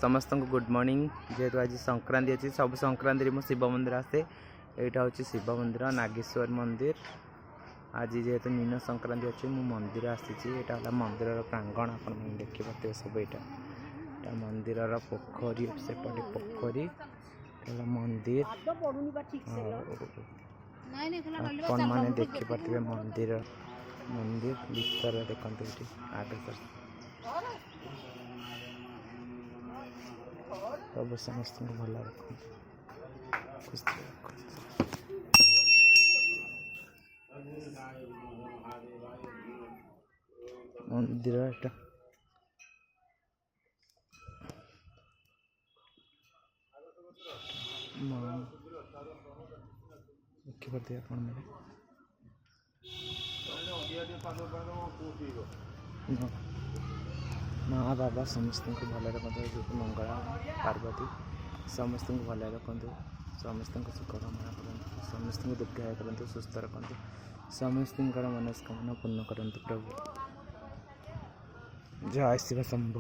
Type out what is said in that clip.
समस्त को good morning. जेहेतु आज संक्रांति अच्छी सब संक्रांति में शिव मंदिर आसे। यहाँ हूँ शिव मंदिर नागेश्वर मंदिर। आज जेहेतु मीन संक्रांति अच्छी मु मंदिर आसी। यहाँ मंदिर प्रांगण आप देखिए सब यहाँ मंदिर पोखरी सेपटे पोखरी मंदिर आपण मैंने देखिपे मंदिर मंदिर भीतर देखते आगे सब समस्त भल रख मंदिर देखिए आप माँ बाबा समस्त को भल रखते मंगला पार्वती समस्त को भल रखते समस्त सुख कामना करते समस्त को दीर्घायु करते सुस्थ रखते समस्त मनस्कामना पूर्ण करते प्रभु। जय शिव शंभु।